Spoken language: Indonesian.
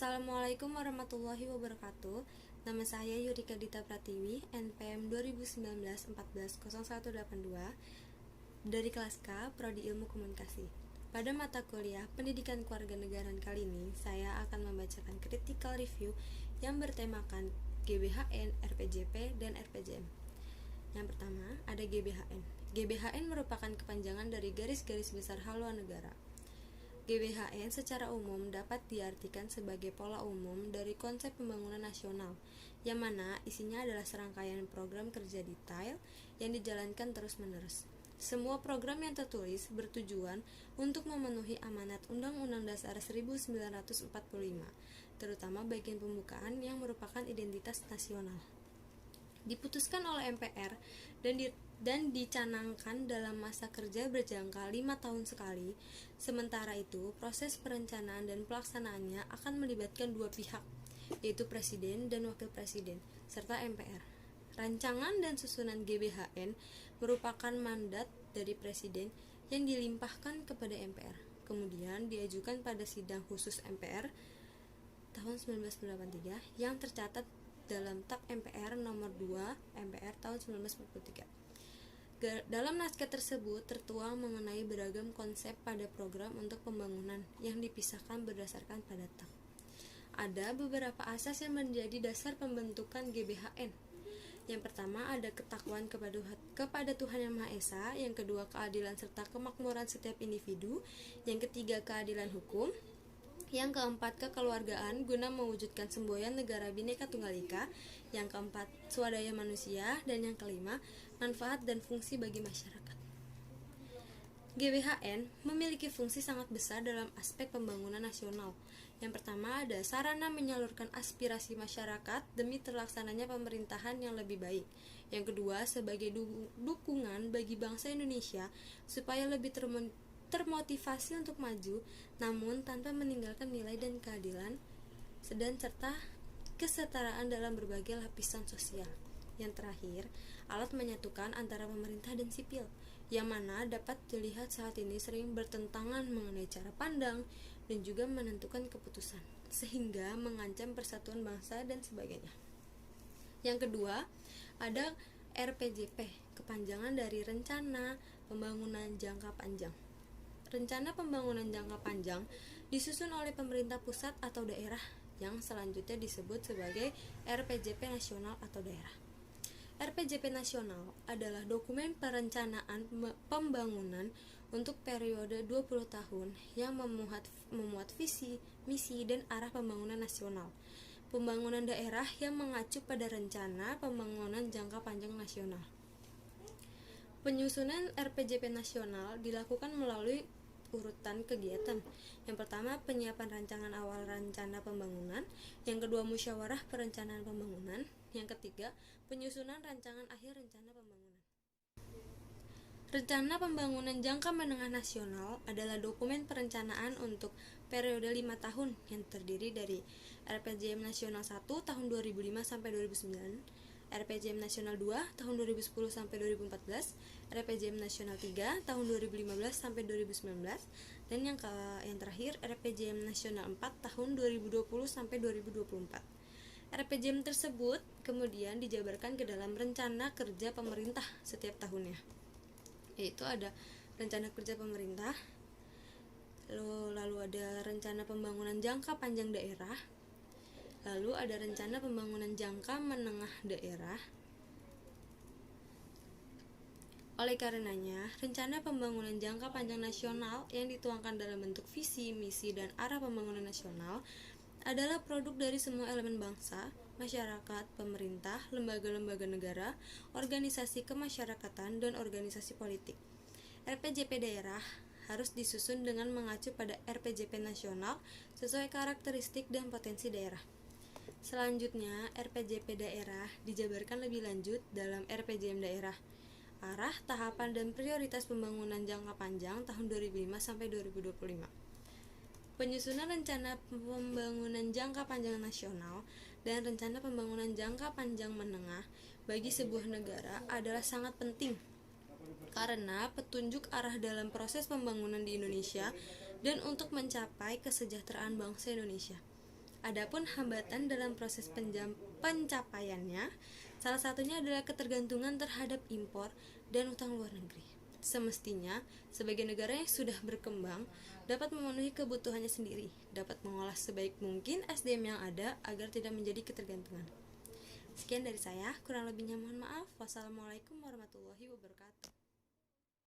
Assalamualaikum warahmatullahi wabarakatuh. Nama saya Yurika Dita Pratiwi, NPM 2019-140182 dari kelas K, Prodi Ilmu Komunikasi. Pada mata kuliah Pendidikan Kewarganegaraan kali ini, saya akan membacakan critical review yang bertemakan GBHN, RPJP, dan RPJM. Yang pertama, ada GBHN. GBHN merupakan kepanjangan dari garis-garis besar haluan negara. GBHN secara umum dapat diartikan sebagai pola umum dari konsep pembangunan nasional, yang mana isinya adalah serangkaian program kerja detail yang dijalankan terus-menerus. Semua program yang tertulis bertujuan untuk memenuhi amanat Undang-Undang Dasar 1945, terutama bagian pembukaan yang merupakan identitas nasional. Diputuskan oleh MPR dan dicanangkan dalam masa kerja berjangka 5 tahun sekali. Sementara itu, proses perencanaan dan pelaksanaannya akan melibatkan dua pihak, yaitu Presiden dan Wakil Presiden, serta MPR. Rancangan dan susunan GBHN merupakan mandat dari Presiden yang dilimpahkan kepada MPR, kemudian diajukan pada sidang khusus MPR tahun 1993 yang tercatat dalam Tak MPR nomor 2 MPR tahun 1943. Dalam naskah tersebut tertuang mengenai beragam konsep pada program untuk pembangunan yang dipisahkan berdasarkan pada Tak. Ada beberapa asas yang menjadi dasar pembentukan GBHN. Yang pertama ada ketakwaan kepada Tuhan Yang Maha Esa, yang kedua keadilan serta kemakmuran setiap individu, yang ketiga keadilan hukum, yang keempat kekeluargaan guna mewujudkan semboyan negara Bhinneka Tunggal Ika, yang keempat swadaya manusia, dan yang kelima manfaat dan fungsi bagi masyarakat. GBHN memiliki fungsi sangat besar dalam aspek pembangunan nasional. Yang pertama ada sarana menyalurkan aspirasi masyarakat demi terlaksananya pemerintahan yang lebih baik. Yang kedua sebagai dukungan bagi bangsa Indonesia supaya lebih termotivasi untuk maju, namun tanpa meninggalkan nilai dan keadilan, dan serta kesetaraan dalam berbagai lapisan sosial. Yang terakhir, alat menyatukan antara pemerintah dan sipil, yang mana dapat dilihat saat ini sering bertentangan mengenai cara pandang dan juga menentukan keputusan, sehingga mengancam persatuan bangsa dan sebagainya. Yang kedua, ada RPJP, kepanjangan dari Rencana Pembangunan Jangka Panjang. Rencana pembangunan jangka panjang disusun oleh pemerintah pusat atau daerah yang selanjutnya disebut sebagai RPJP nasional atau daerah. RPJP nasional adalah dokumen perencanaan pembangunan untuk periode 20 tahun yang memuat visi, misi, dan arah pembangunan nasional. Pembangunan daerah yang mengacu pada rencana pembangunan jangka panjang nasional. Penyusunan RPJP nasional dilakukan melalui urutan kegiatan. Yang pertama, penyiapan rancangan awal rencana pembangunan. Yang kedua, musyawarah perencanaan pembangunan. Yang ketiga, penyusunan rancangan akhir rencana pembangunan. Rencana Pembangunan Jangka Menengah Nasional adalah dokumen perencanaan untuk periode 5 tahun yang terdiri dari RPJM Nasional 1 tahun 2005 sampai 2009, RPJM Nasional 2 tahun 2010 sampai 2014, RPJM Nasional 3 tahun 2015 sampai 2019, dan yang terakhir RPJM Nasional 4 tahun 2020 sampai 2024. RPJM tersebut kemudian dijabarkan ke dalam rencana kerja pemerintah setiap tahunnya. Yaitu ada rencana kerja pemerintah, lalu ada rencana pembangunan jangka panjang daerah, lalu ada rencana pembangunan jangka menengah daerah. Oleh karenanya, rencana pembangunan jangka panjang nasional yang dituangkan dalam bentuk visi, misi, dan arah pembangunan nasional adalah produk dari semua elemen bangsa, masyarakat, pemerintah, lembaga-lembaga negara, organisasi kemasyarakatan, dan organisasi politik. RPJP daerah harus disusun dengan mengacu pada RPJP nasional sesuai karakteristik dan potensi daerah. Selanjutnya, RPJP daerah dijabarkan lebih lanjut dalam RPJM daerah. Arah, tahapan, dan prioritas pembangunan jangka panjang tahun 2005 sampai 2025. Penyusunan rencana pembangunan jangka panjang nasional dan rencana pembangunan jangka panjang menengah bagi sebuah negara adalah sangat penting karena petunjuk arah dalam proses pembangunan di Indonesia dan untuk mencapai kesejahteraan bangsa Indonesia. Adapun hambatan dalam proses pencapaiannya, salah satunya adalah ketergantungan terhadap impor dan utang luar negeri. Semestinya, sebagai negara yang sudah berkembang, dapat memenuhi kebutuhannya sendiri, dapat mengolah sebaik mungkin SDM yang ada agar tidak menjadi ketergantungan. Sekian dari saya, kurang lebihnya mohon maaf. Wassalamualaikum warahmatullahi wabarakatuh.